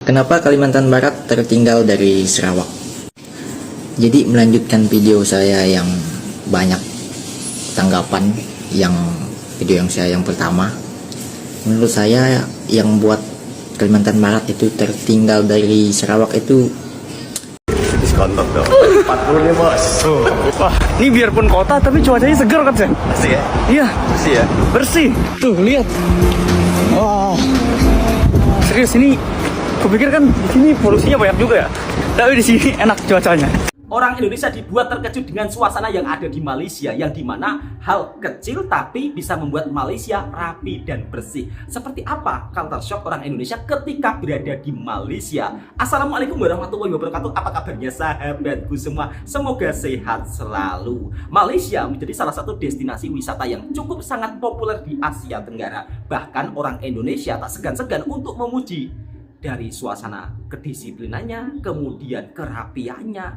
Kenapa Kalimantan Barat tertinggal dari Sarawak? Jadi melanjutkan video saya yang banyak tanggapan, yang video yang saya yang pertama, menurut saya yang buat Kalimantan Barat itu tertinggal dari Sarawak itu Diskontok dong. 40 nih bos. Wah, ini biarpun kota tapi cuacanya segar kan, Sen? Bersih ya? Iya, Bersih ya? bersih. Tuh, lihat. Wah, serius ini. Kupikir kan di sini polusinya banyak juga ya. Tapi di sini enak cuacanya. Orang Indonesia dibuat terkejut dengan suasana yang ada di Malaysia, yang dimana hal kecil tapi bisa membuat Malaysia rapi dan bersih. Seperti apa culture shock orang Indonesia ketika berada di Malaysia? Assalamualaikum warahmatullahi wabarakatuh. Apa kabarnya sahabatku semua? Semoga sehat selalu. Malaysia menjadi salah satu destinasi wisata yang cukup sangat populer di Asia Tenggara. Bahkan orang Indonesia tak segan-segan untuk memuji dari suasana kedisiplinannya, kemudian kerapiannya,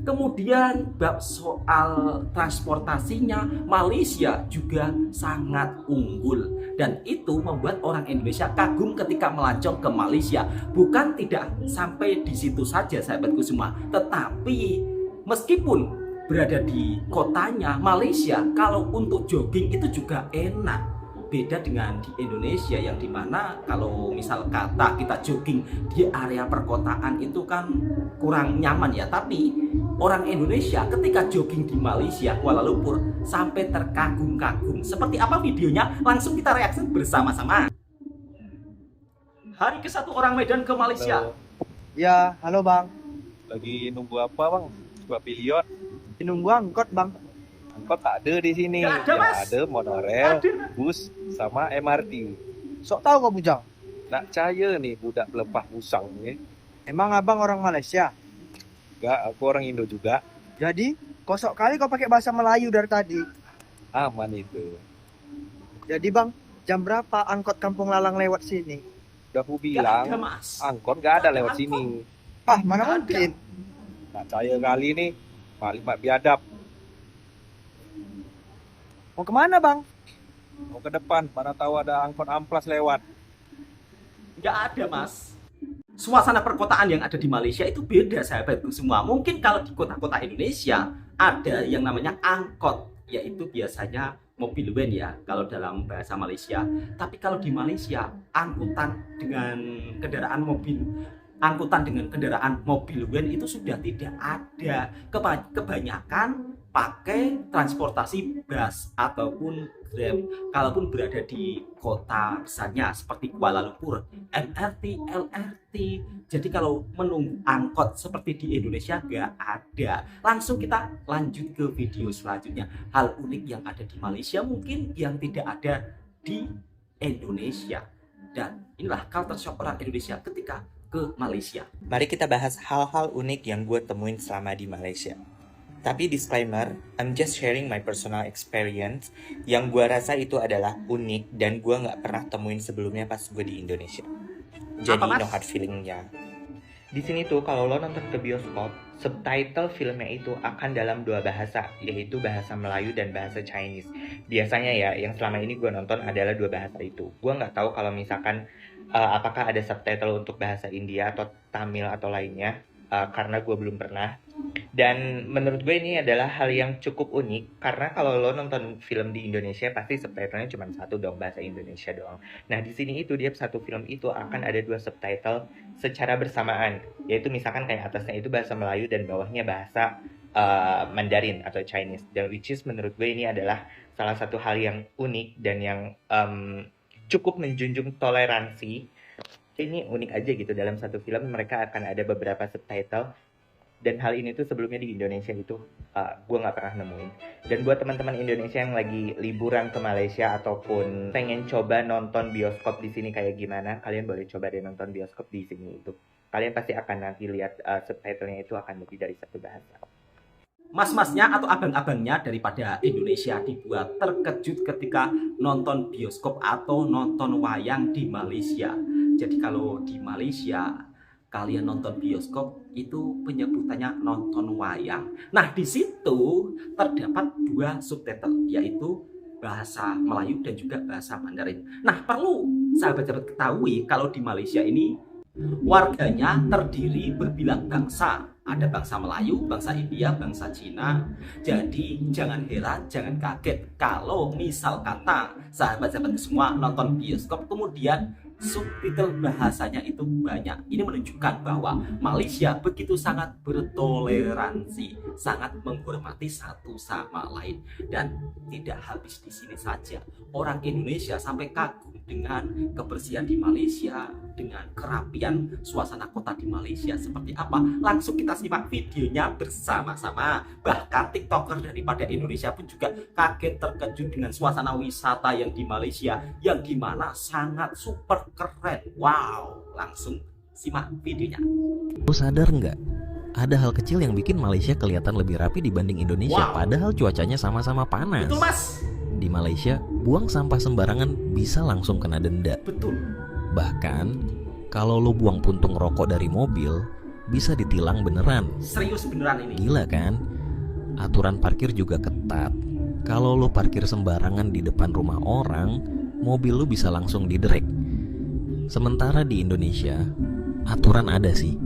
kemudian bab soal transportasinya, Malaysia juga sangat unggul. Dan itu membuat orang Indonesia kagum ketika melancong ke Malaysia. Bukan tidak sampai di situ saja sahabatku semua, tetapi meskipun berada di kotanya Malaysia, kalau untuk jogging itu juga enak. Beda dengan di Indonesia yang dimana kalau misal kata kita jogging di area perkotaan itu kan kurang nyaman ya. Tapi orang Indonesia ketika jogging di Malaysia, Kuala Lumpur sampai terkagum-kagum. Seperti apa videonya? Langsung kita reaksi bersama-sama. Hari ke-1 orang Medan ke Malaysia. Halo. Ya, halo bang. Lagi nunggu apa bang? Coba pilihan. Nunggu angkot bang. Angkot tak ada di sini. Nggak ada, Mas. Ada monorail, Ada. bus, sama MRT. Sok tahu kau bujang. Nak percaya nih budak pelepah musang ni. Emang abang orang Malaysia. Enggak, aku orang Indo juga. Jadi, kau sok kali kau pakai bahasa Melayu dari tadi. Aman itu. Jadi bang, jam berapa angkot Kampung Lalang lewat sini? Udah aku Nggak ada, bilang, Mas. angkot gak ada Nggak ada lewat angkot. sini. Ah, mana Nggak ada. mungkin? Nak percaya kali nih, Mak biadab. Mau kemana bang? Mau ke depan, mana tahu ada angkot amplas lewat. Nggak ada, Mas. Suasana perkotaan yang ada di Malaysia itu beda sahabatku semua. Mungkin kalau di kota-kota Indonesia ada yang namanya angkot, yaitu biasanya mobil van ya kalau dalam bahasa Malaysia. Tapi kalau di Malaysia angkutan dengan kendaraan mobil van itu sudah tidak ada. Kebanyakan pakai transportasi bus ataupun Grab. Kalaupun berada di kota besarnya seperti Kuala Lumpur, MRT, LRT. Jadi kalau menunggu angkot seperti di Indonesia nggak ada. Langsung kita lanjut ke video selanjutnya. Hal unik yang ada di Malaysia mungkin yang tidak ada di Indonesia. Dan inilah culture shock orang Indonesia ketika ke Malaysia. Mari kita bahas hal-hal unik yang gue temuin selama di Malaysia. Tapi disclaimer, I'm just sharing my personal experience yang gue rasa itu adalah unik dan gue nggak pernah temuin sebelumnya pas gue di Indonesia. Jadi Apa, Mas? no hard feelingnya. Di sini tuh kalau lo nonton ke bioskop, subtitle filmnya itu akan dalam dua bahasa, yaitu bahasa Melayu dan bahasa Chinese. Biasanya ya, yang selama ini gue nonton adalah dua bahasa itu. Gue nggak tahu kalau misalkan apakah ada subtitle untuk bahasa India atau Tamil atau lainnya, karena gue belum pernah. Dan menurut gue ini adalah hal yang cukup unik, karena kalau lo nonton film di Indonesia pasti subtitlenya cuma satu dong, bahasa Indonesia doang. Nah di sini itu dia satu film itu akan ada dua subtitle secara bersamaan, yaitu misalkan kayak atasnya itu bahasa Melayu dan bawahnya bahasa Mandarin atau Chinese. Dan which is menurut gue ini adalah salah satu hal yang unik dan yang cukup menjunjung toleransi. Ini unik aja gitu, dalam satu film mereka akan ada beberapa subtitle. Dan hal ini tuh sebelumnya di Indonesia itu gue nggak pernah nemuin. Dan buat teman-teman Indonesia yang lagi liburan ke Malaysia ataupun pengen coba nonton bioskop di sini kayak gimana, kalian boleh coba deh nonton bioskop di sini itu. Kalian pasti akan nanti lihat subtitlenya itu akan lebih dari satu bahasa. Mas-masnya atau abang-abangnya daripada Indonesia dibuat terkejut ketika nonton bioskop atau nonton wayang di Malaysia. Jadi kalau di Malaysia kalian nonton bioskop itu penyebutannya nonton wayang. Nah di situ terdapat dua subtitle, yaitu bahasa Melayu dan juga bahasa Mandarin. Nah perlu sahabat-sahabat ketahui kalau di Malaysia ini Warganya terdiri berbilang bangsa. Ada bangsa Melayu, bangsa India, bangsa Cina. Jadi jangan heran, jangan kaget kalau misal kata sahabat-sahabat semua nonton bioskop kemudian subtitle bahasanya itu banyak. Ini menunjukkan bahwa Malaysia begitu sangat bertoleransi, sangat menghormati satu sama lain. Dan tidak habis di sini saja. Orang Indonesia sampai kagum dengan kebersihan di Malaysia, dengan kerapian suasana kota di Malaysia seperti apa. Langsung kita simak videonya bersama-sama. Bahkan TikToker daripada Indonesia pun juga kaget terkejut dengan suasana wisata yang di Malaysia, yang dimana sangat super keren. Wow, langsung simak videonya. Lo sadar nggak? Ada hal kecil yang bikin Malaysia kelihatan lebih rapi dibanding Indonesia. Wow. Padahal cuacanya sama-sama panas. Betul mas. Di Malaysia, buang sampah sembarangan bisa langsung kena denda. Betul. Bahkan, kalau lo buang puntung rokok dari mobil, bisa ditilang beneran. Serius beneran ini. Gila kan? Aturan parkir juga ketat. Kalau lo parkir sembarangan di depan rumah orang, mobil lo bisa langsung diderek. Sementara di Indonesia, aturan ada sih,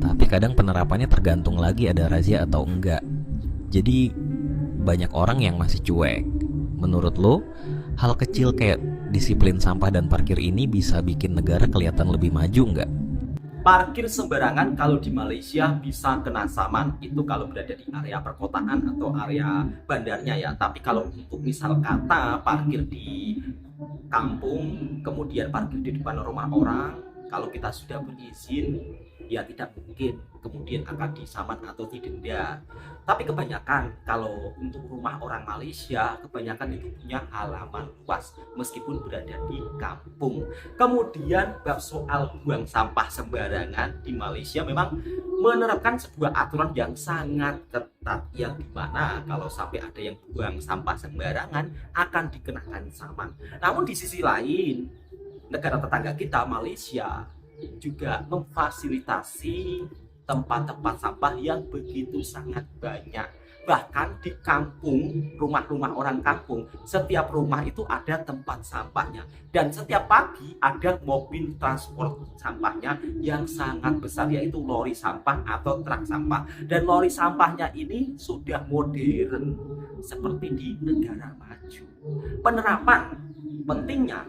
tapi kadang penerapannya tergantung lagi ada razia atau enggak. Jadi banyak orang yang masih cuek. Menurut lo, hal kecil kayak disiplin sampah dan parkir ini bisa bikin negara kelihatan lebih maju enggak? Parkir sembarangan kalau di Malaysia bisa kena saman. Itu kalau berada di area perkotaan atau area bandarnya ya. Tapi kalau untuk misal kata parkir di kampung, kemudian parkir di depan rumah orang, kalau kita sudah berizin, ya tidak mungkin kemudian akan disaman atau didenda. Tapi kebanyakan kalau untuk rumah orang Malaysia, kebanyakan itu punya halaman luas meskipun berada di kampung. Kemudian bab soal buang sampah sembarangan di Malaysia memang menerapkan sebuah aturan yang sangat ketat, yang dimana kalau sampai ada yang buang sampah sembarangan akan dikenakan saman. Namun di sisi lain, negara tetangga kita Malaysia juga memfasilitasi tempat-tempat sampah yang begitu sangat banyak. Bahkan di kampung, rumah-rumah orang kampung, setiap rumah itu ada tempat sampahnya. Dan setiap pagi ada mobil transport sampahnya yang sangat besar, yaitu lori sampah atau truk sampah. Dan lori sampahnya ini sudah modern seperti di negara maju. Penerapan pentingnya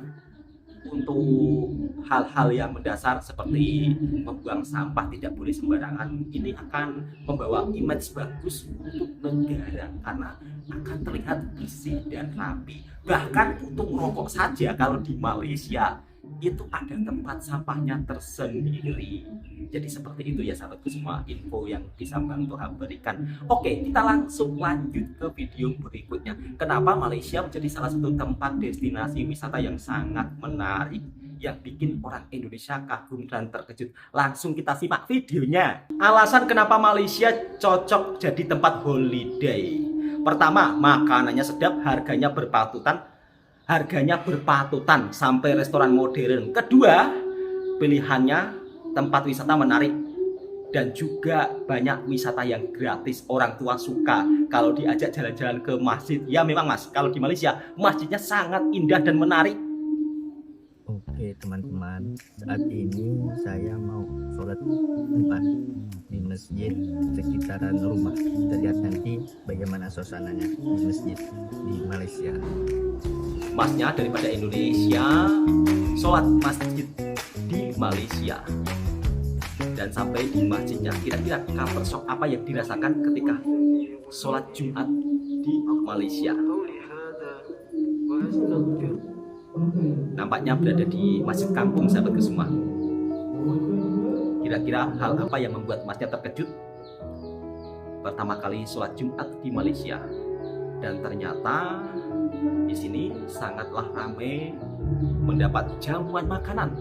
untuk hal-hal yang mendasar seperti membuang sampah tidak boleh sembarangan ini akan membawa image bagus untuk negara karena akan terlihat bersih dan rapi. Bahkan untuk rokok saja kalau di Malaysia itu ada tempat sampahnya tersendiri. Jadi seperti itu ya sahabatku semua, info yang bisa Bang Toha berikan. Oke, kita langsung lanjut ke video berikutnya. Kenapa Malaysia menjadi salah satu tempat destinasi wisata yang sangat menarik, yang bikin orang Indonesia kagum dan terkejut. Langsung kita simak videonya. Alasan kenapa Malaysia cocok jadi tempat holiday. Pertama, makanannya sedap, harganya berpatutan sampai restoran modern. Kedua, pilihannya tempat wisata menarik dan juga banyak wisata yang gratis. Orang tua suka kalau diajak jalan-jalan ke masjid. Ya memang mas, kalau di Malaysia masjidnya sangat indah dan menarik. Oke teman-teman, saat ini saya mau sholat Jumat di masjid sekitaran rumah. Kita lihat nanti bagaimana suasananya di masjid di Malaysia. Masnya daripada Indonesia, sholat masjid di Malaysia. Dan sampai di masjidnya, kira-kira culture shock apa yang dirasakan ketika sholat Jumat di Malaysia? Nampaknya berada di masjid kampung sahabatku semua. Kira-kira hal apa yang membuat masnya terkejut pertama kali sholat Jumat di Malaysia? Dan ternyata di sini sangatlah ramai mendapat jamuan makanan.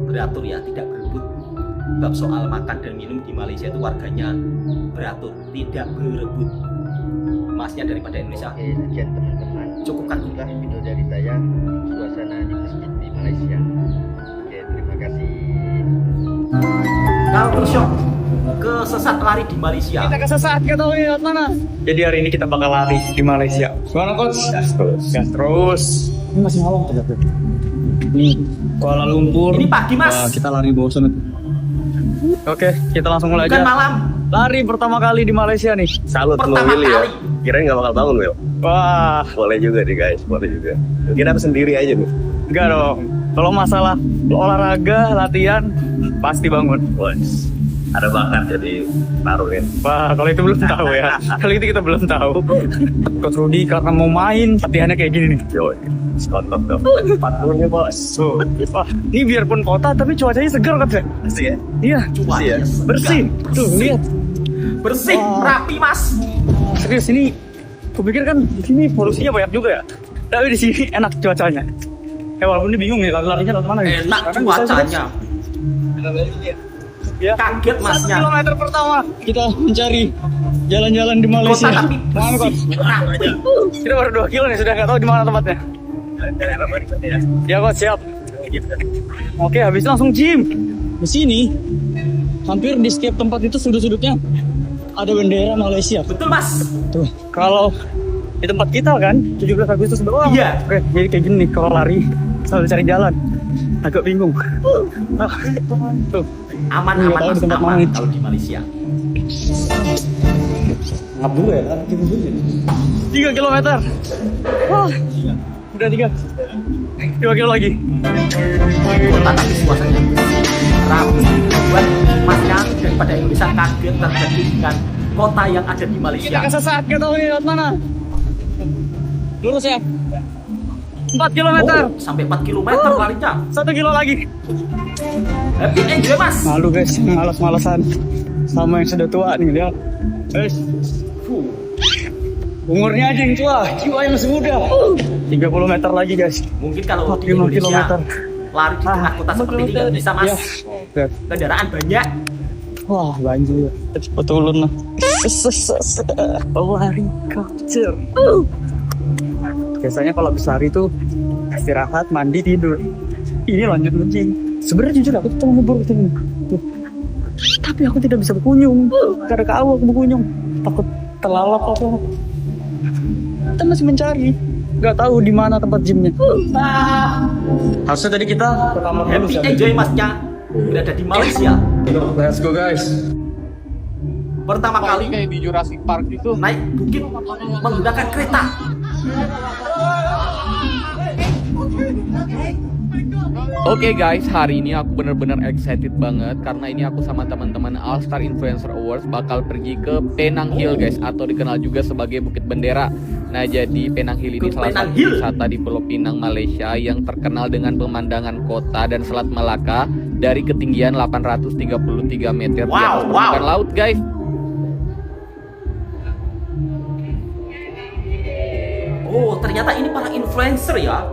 Beratur ya, tidak berebut. Bab soal makan dan minum di Malaysia itu warganya beratur, tidak berebut. Masnya daripada Indonesia. Oke, sekian teman-teman. Cukupkan Itulah video dari saya, suasana di masjid di Malaysia. Oke, terima kasih. Culture shock, kesesat lari di Malaysia. Kita kesesat, kita tahu lewat mana. Jadi hari ini kita bakal lari di Malaysia. Gimana coach? Gas terus. Ini masih malam. Nih, Kuala Lumpur. Ini pagi, Mas. Wah, kita lari bosan. Oke, kita langsung mulai Bukan aja. malam. Lari pertama kali di Malaysia nih. Salut lo Pertama Will ya. kali. Kirain gak bakal bangun Will. Wah, Boleh juga nih guys, boleh juga. Kira apa sendiri aja nih. enggak dong. Kalau masalah olahraga, latihan, pasti bangun. Wes, ada bakat jadi taruhin. Wah, kalau itu belum tahu ya. Kalau itu kita belum tahu. Coach Rudy karena mau main, latihannya kayak gini nih. Yo, kontok dong. 40 bos. Tuh. Wah, ini biarpun kota tapi cuacanya segar kan, Cek? Asik ya? Iya, Asik ya? bersih. Tuh, lihat. Bersih, rapi, Mas. Serius ini, kupikir kan di sini polusinya banyak juga ya. Tapi di sini enak cuacanya. Walaupun ini bingung nih, larinya lewat mana nih? Enak Karena bisa cuacanya. Ya. Kaget, 1 Masnya. kilometer pertama kita mencari jalan-jalan di Malaysia. Kota tapi Mana, Coach? rapi. Kita baru 2 kilo nih, sudah nggak tahu di mana tempatnya. Ya, Coach, siap. Oke, habis itu langsung gym. Di sini, hampir di setiap tempat itu sudut-sudutnya ada bendera Malaysia. Betul, Mas. Tuh, kalau di tempat kita kan 17 Agustus doang. Iya. Oke, jadi kayak gini nih kalau lari selalu cari jalan. Agak bingung. Tuh, Aman-aman, Nggak tahu Mas. di tempat Aman mana. kalau di Malaysia. ngap dulu ya, 3 kilometer. Wah, udah 2 kilo lagi. Kota tapi suasananya bersih, rapi. Buat Masnya daripada Indonesia kaget terjadi dengan kota yang ada di Kita Malaysia. kesesat, kita tahu ini lewat mana. Lurus ya. 4 kilometer. Oh, sampai 4 kilometer larinya. 1 kilo lagi. Happy enjoy, Mas. Malu guys, malas-malasan sama yang sudah tua nih, lihat. Guys, umurnya aja yang tua, jiwanya masih muda. 30 meter lagi guys. Mungkin kalau di 45 Indonesia kilometer. lari di tengah kota seperti ini nggak bisa, Mas. Ya. Oke. Kendaraan banyak. Wah, banjir. Cepet turun lah. Lari culture. Biasanya kalau habis lari tuh istirahat, mandi, tidur. Ini lanjut nge-gym. Sebenarnya jujur aku tuh mau ngebur kesini. Tuh. Tapi aku tidak bisa berkunjung. Karena kau aku berkunjung. Takut terlalap apa. Kita masih mencari. Gak tahu di mana tempat gymnya. Harusnya tadi kita ke kamar dulu Happy sih. enjoy, Masnya berada di Malaysia. Let's go guys. Pertama kali kayak di Jurassic Park itu. naik bukit menggunakan kereta. Oke guys, hari ini aku bener-bener excited banget karena ini aku sama teman-teman All Star Influencer Awards bakal pergi ke Penang Hill guys, atau dikenal juga sebagai Bukit Bendera. Nah, jadi Penang Hill ini Ke salah Penang satu Hill. wisata di Pulau Pinang, Malaysia yang terkenal dengan pemandangan kota dan Selat Melaka dari ketinggian 833 meter di atas permukaan laut guys. Oh, ternyata ini para influencer ya.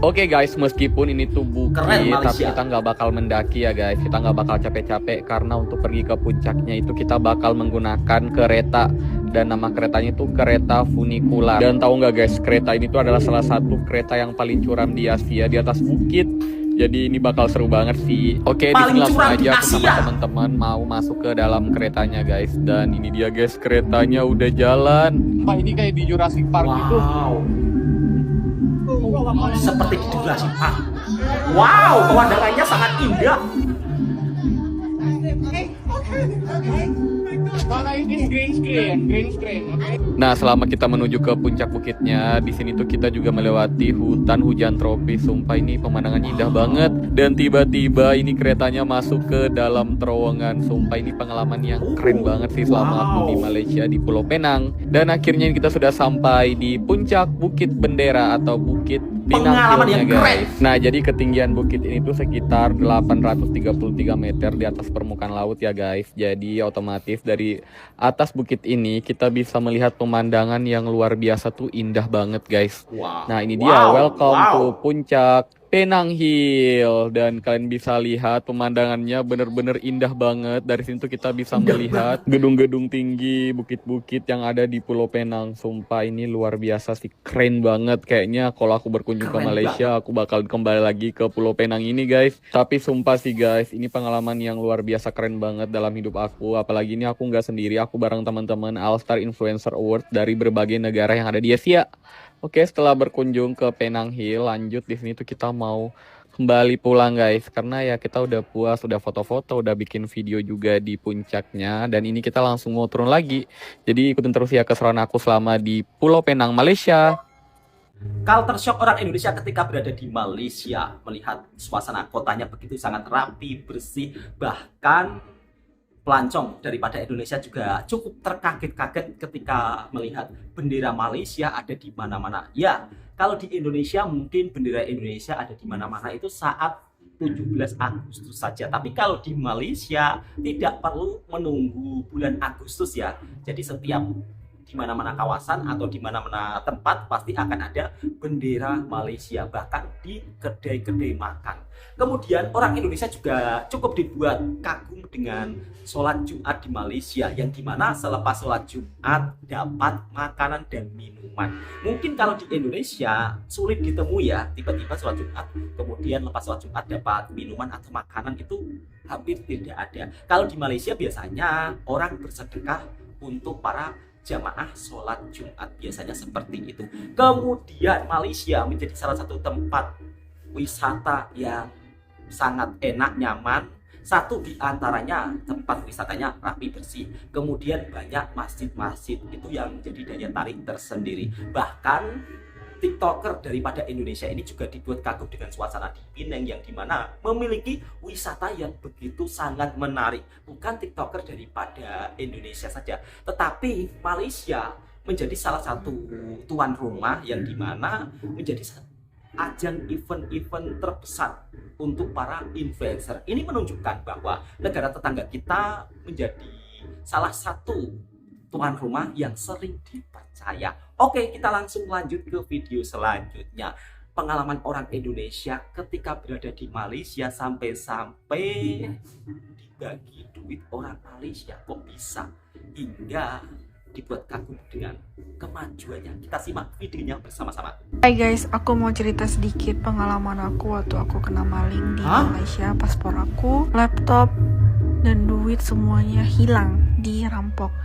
Oke guys, meskipun ini tuh bukit, Keren, tapi Malaysia. kita nggak bakal mendaki ya guys. Kita nggak bakal capek-capek karena untuk pergi ke puncaknya itu kita bakal menggunakan kereta. Dan nama keretanya itu kereta funicular. Dan tahu nggak guys, kereta ini tuh adalah salah satu kereta yang paling curam di Asia di atas bukit. Jadi ini bakal seru banget sih. Oke, di Paling sini langsung curam di aja aku sama Asia. teman-teman mau masuk ke dalam keretanya guys. Dan ini dia guys, keretanya udah jalan. Pak, ini kayak di Jurassic Park itu. Wow. Seperti di Jurassic Park. Wow, pemandangannya sangat indah. Green screen. Nah, selama kita menuju ke puncak bukitnya, di sini tuh kita juga melewati hutan hujan tropis. Sumpah ini pemandangannya indah banget. Dan tiba-tiba ini keretanya masuk ke dalam terowongan. Sumpah ini pengalaman yang keren banget sih selama aku di Malaysia di Pulau Penang. Dan akhirnya kita sudah sampai di puncak Bukit Bendera atau Bukit Pinang Pengalaman Hill-nya, yang keren. guys. Nah, jadi ketinggian bukit ini tuh sekitar 833 meter di atas permukaan laut ya guys. Jadi otomatis dari atas bukit ini kita bisa melihat pemandangan yang luar biasa tuh indah banget guys. Wow. Nah, ini dia, welcome to puncak Penang Hill. Dan kalian bisa lihat pemandangannya bener-bener indah banget. Dari sini tuh kita bisa melihat gedung-gedung tinggi, bukit-bukit yang ada di Pulau Penang. Sumpah ini luar biasa sih, keren banget. Kayaknya kalau aku berkunjung ke Malaysia, aku bakal kembali lagi ke Pulau Penang ini guys. Tapi sumpah sih guys, ini pengalaman yang luar biasa keren banget dalam hidup aku. Apalagi ini aku nggak sendiri, aku bareng teman-teman All Star Influencer Award dari berbagai negara yang ada di Asia. Oke, setelah berkunjung ke Penang Hill, lanjut di sini tuh kita mau kembali pulang guys, karena ya kita udah puas, udah foto-foto, udah bikin video juga di puncaknya, dan ini kita langsung mau turun lagi. Jadi ikutin terus ya keseruan aku selama di Pulau Penang, Malaysia. Culture shock orang Indonesia ketika berada di Malaysia, melihat suasana kotanya begitu sangat rapi, bersih, bahkan pelancong daripada Indonesia juga cukup terkaget-kaget ketika melihat bendera Malaysia ada di mana-mana. Ya, kalau di Indonesia mungkin bendera Indonesia ada di mana-mana itu saat 17 Agustus saja. Tapi kalau di Malaysia tidak perlu menunggu bulan Agustus ya. Jadi setiap di mana-mana kawasan atau di mana-mana tempat pasti akan ada bendera Malaysia, bahkan di kedai-kedai makan. Kemudian orang Indonesia juga cukup dibuat kagum dengan sholat Jumat di Malaysia, yang dimana selepas sholat Jumat dapat makanan dan minuman. Mungkin kalau di Indonesia sulit ditemui ya, tiba-tiba sholat Jumat kemudian lepas sholat Jumat dapat minuman atau makanan, itu hampir tidak ada. Kalau di Malaysia biasanya orang bersedekah untuk para jamaah sholat Jumat, biasanya seperti itu. Kemudian Malaysia menjadi salah satu tempat wisata yang sangat enak, nyaman. Satu di antaranya tempat wisatanya rapi, bersih. Kemudian banyak masjid-masjid, itu yang menjadi daya tarik tersendiri. Bahkan TikToker daripada Indonesia ini juga dibuat kagum dengan suasana di Penang, yang dimana memiliki wisata yang begitu sangat menarik. Bukan TikToker daripada Indonesia saja, tetapi Malaysia menjadi salah satu tuan rumah yang dimana menjadi ajang event-event terbesar untuk para influencer. Ini menunjukkan bahwa negara tetangga kita menjadi salah satu tuan rumah yang sering dipercaya. Oke, kita langsung lanjut ke video selanjutnya. Pengalaman orang Indonesia ketika berada di Malaysia, sampai-sampai dibagi duit orang Malaysia. Kok bisa hingga dibuat kagum dengan kemajuannya? Kita simak videonya bersama-sama. Hai guys, aku mau cerita sedikit pengalaman aku waktu aku kena maling di Malaysia. Paspor aku, laptop, dan duit semuanya hilang, dirampok.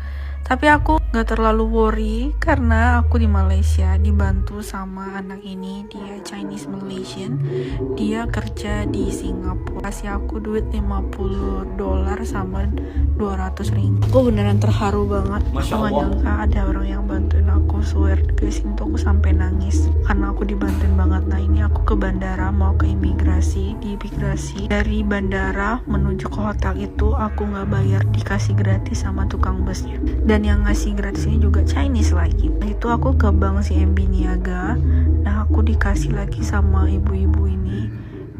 Tapi aku gak terlalu worry karena aku di Malaysia dibantu sama anak ini. Dia Chinese Malaysian, dia kerja di Singapura. Kasih aku duit $50 sama 200 ringgit. Aku beneran terharu banget. Aku gak nyangka ada orang yang bantuin aku. Swear guys, itu aku sampai nangis karena aku dibantuin banget. Nah ini aku ke bandara mau ke imigrasi. Di imigrasi dari bandara menuju ke hotel itu aku gak bayar, dikasih gratis sama tukang busnya. Dan yang ngasih gratis ini juga Chinese lagi. Nah itu aku ke bank CMB Niaga. Nah aku dikasih lagi sama ibu-ibu ini.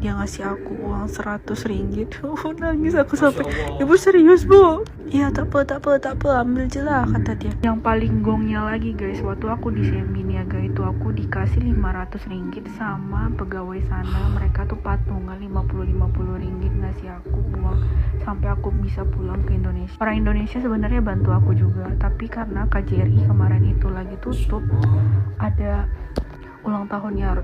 Dia ngasih aku uang 100 ringgit. Nangis aku sampai, ibu serius bu? Iya tak apa, ambil je lah, kata dia. Yang paling gongnya lagi guys, waktu aku di CMB Niaga itu aku dikasih 500 ringgit sama pegawai sana. Mereka tuh patungan 50 ringgit ngasih aku uang sampai aku bisa pulang ke Indonesia. Orang Indonesia sebenarnya bantu aku juga, tapi karena KJRI kemarin itu lagi tutup, ada ulang tahunnya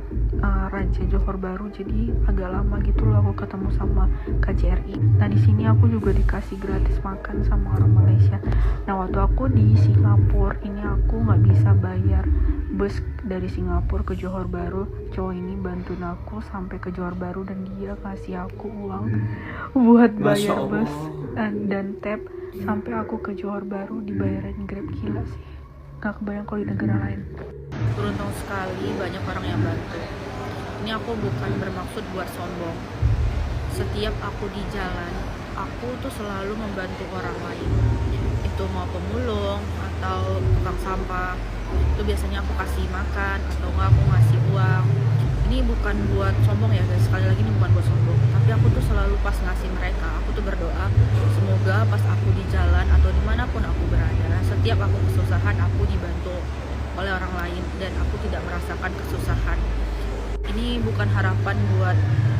Raja Johor Bahru, jadi agak lama gitu loh aku ketemu sama KJRI. Nah di sini aku juga dikasih gratis makan sama orang Malaysia. Nah waktu aku di Singapura ini aku nggak bisa bayar bus dari Singapura ke Johor Bahru. Cowok ini bantuin aku sampai ke Johor Bahru dan dia kasih aku uang buat bayar bus dan tap sampai aku ke Johor Bahru, dibayarin Grab. Gila sih, gak kebayang kalau di negara lain. Beruntung sekali banyak orang yang bantu. Ini aku bukan bermaksud buat sombong. Setiap aku di jalan, aku tuh selalu membantu orang lain. Itu mau pemulung atau tukang sampah, itu biasanya aku kasih makan atau enggak aku ngasih uang. Ini bukan buat sombong ya guys, sekali lagi ini bukan buat sombong. Tapi aku tuh selalu pas ngasih mereka, aku tuh berdoa semoga pas aku di jalan atau dimanapun aku berada, setiap aku kesusahan aku dibantu oleh orang lain dan aku tidak merasakan kesusahan. Ini bukan harapan buat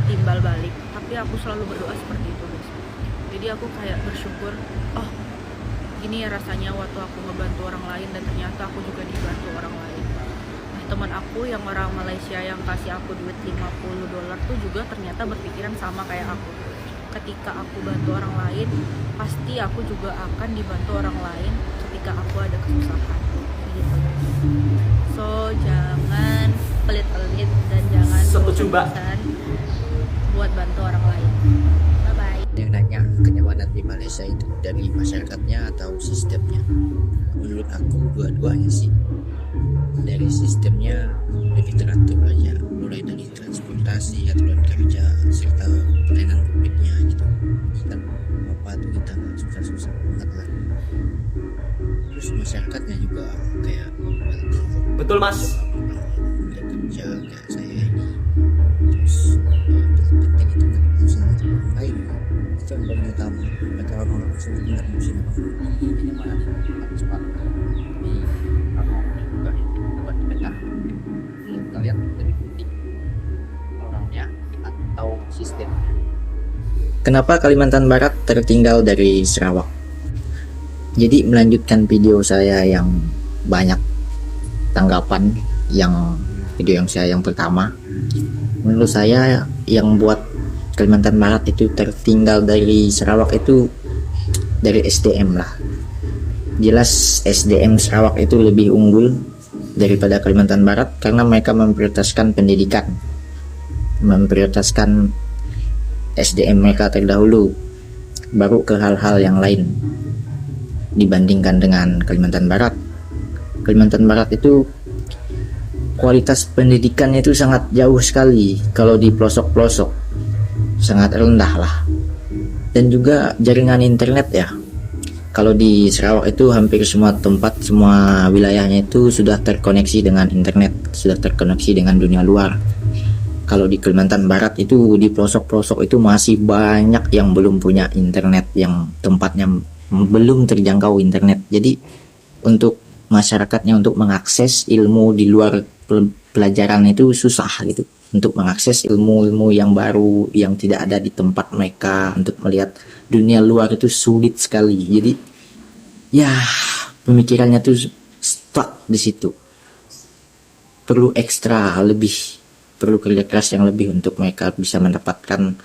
timbal balik, tapi aku selalu berdoa seperti itu guys. Jadi aku kayak bersyukur, oh gini ya rasanya waktu aku ngebantu orang lain dan ternyata aku juga dibantu orang lain. Nah teman aku yang orang Malaysia yang kasih aku duit $50 tuh juga ternyata berpikiran sama kayak aku. Ketika aku bantu orang lain, pasti aku juga akan dibantu orang lain ketika aku ada kesusahan gitu. So jangan pelit-pelit dan jangan setuju mbak. buat bantu orang lain. Bye bye. Yang nanya kenyamanan di Malaysia itu dari masyarakatnya atau sistemnya? Menurut aku dua-duanya sih. Dari sistemnya lebih teratur aja, mulai dari transportasi, aturan kerja, serta pelayanan publiknya gitu. Kan apa tuh kita nggak susah-susah banget lah. Terus masyarakatnya juga kayak Betul mas. kerja kayak saya ini. Terus penting itu nggak usah lain. Itu yang paling utama. Mereka orang-orang semua nggak mesti ini mana cepat. Tapi orang juga buat mereka. Kalian lebih penting orangnya atau sistem. Kenapa Kalimantan Barat tertinggal dari Sarawak? Jadi melanjutkan video saya yang banyak tanggapan, yang video yang saya yang pertama, menurut saya yang buat Kalimantan Barat itu tertinggal dari Sarawak itu dari SDM lah. Jelas SDM Sarawak itu lebih unggul daripada Kalimantan Barat karena mereka memprioritaskan pendidikan, memprioritaskan SDM mereka terdahulu, baru ke hal-hal yang lain. Dibandingkan dengan Kalimantan Barat, Kalimantan Barat itu kualitas pendidikannya itu sangat jauh sekali. Kalau di pelosok-pelosok sangat rendah lah. Dan juga jaringan internet ya, kalau di Sarawak itu hampir semua tempat, semua wilayahnya itu sudah terkoneksi dengan internet, sudah terkoneksi dengan dunia luar. Kalau di Kalimantan Barat itu di pelosok-pelosok itu masih banyak yang belum punya internet, yang tempatnya belum terjangkau internet. Jadi untuk masyarakatnya untuk mengakses ilmu di luar pelajaran itu susah gitu, untuk mengakses ilmu-ilmu yang baru yang tidak ada di tempat mereka, untuk melihat dunia luar itu sulit sekali. Jadi ya pemikirannya tuh stuck di situ. Perlu ekstra lebih, perlu kerja keras yang lebih untuk mereka bisa mendapatkan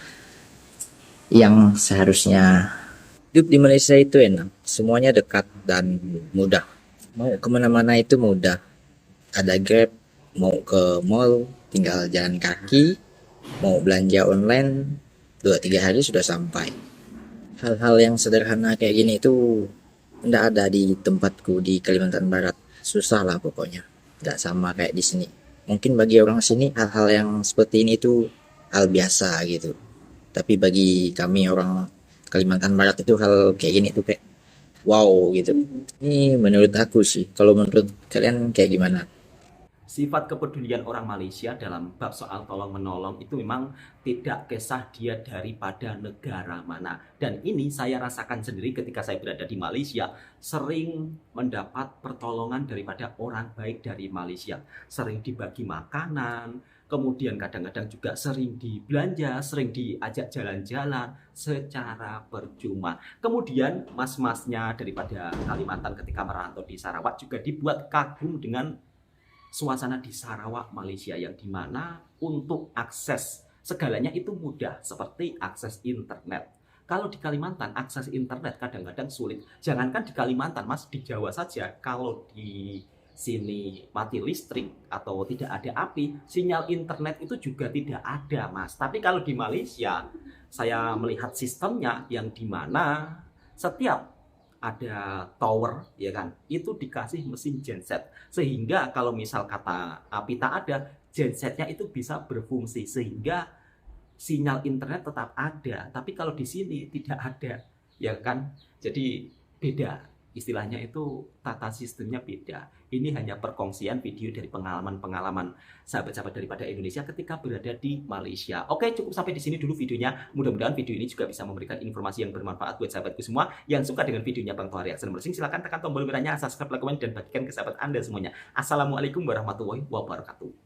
yang seharusnya. Hidup di Malaysia itu enak, semuanya dekat dan mudah. Mau kemana-mana itu mudah. Ada Grab, mau ke mall tinggal jalan kaki, mau belanja online 2-3 hari sudah sampai. Hal-hal yang sederhana kayak gini itu tidak ada di tempatku di Kalimantan Barat. Susah lah pokoknya, tidak sama kayak di sini. Mungkin bagi orang sini hal-hal yang seperti ini itu hal biasa gitu, tapi bagi kami orang Kalimantan Barat itu hal kayak gini tuh kayak wow gitu. Ini menurut aku sih. Kalau menurut kalian kayak gimana? Sifat kepedulian orang Malaysia dalam bab soal tolong menolong itu memang tidak kisah dia daripada negara mana. Dan ini saya rasakan sendiri ketika saya berada di Malaysia, sering mendapat pertolongan daripada orang baik dari Malaysia. Sering dibagi makanan, kemudian kadang-kadang juga sering dibelanja, sering diajak jalan-jalan secara percuma. Kemudian mas-masnya daripada Kalimantan ketika merantau di Sarawak juga dibuat kagum dengan suasana di Sarawak, Malaysia, yang dimana untuk akses segalanya itu mudah, seperti akses internet. Kalau di Kalimantan, akses internet kadang-kadang sulit. Jangankan di Kalimantan, mas, di Jawa saja, kalau di sini mati listrik atau tidak ada api, sinyal internet itu juga tidak ada, mas. Tapi kalau di Malaysia, saya melihat sistemnya yang dimana setiap ada tower, ya kan, itu dikasih mesin genset, sehingga kalau misal kata api tak ada, gensetnya itu bisa berfungsi sehingga sinyal internet tetap ada. Tapi kalau di sini tidak ada, ya kan, jadi beda. Istilahnya itu tata sistemnya beda. Ini hanya perkongsian video dari pengalaman-pengalaman sahabat-sahabat daripada Indonesia ketika berada di Malaysia. Oke, cukup sampai di sini dulu videonya. Mudah-mudahan video ini juga bisa memberikan informasi yang bermanfaat buat sahabatku semua. Yang suka dengan videonya Bang Toha Reaction Unboxing, silahkan tekan tombol merahnya, subscribe, like, komen, dan bagikan ke sahabat Anda semuanya. Assalamualaikum warahmatullahi wabarakatuh.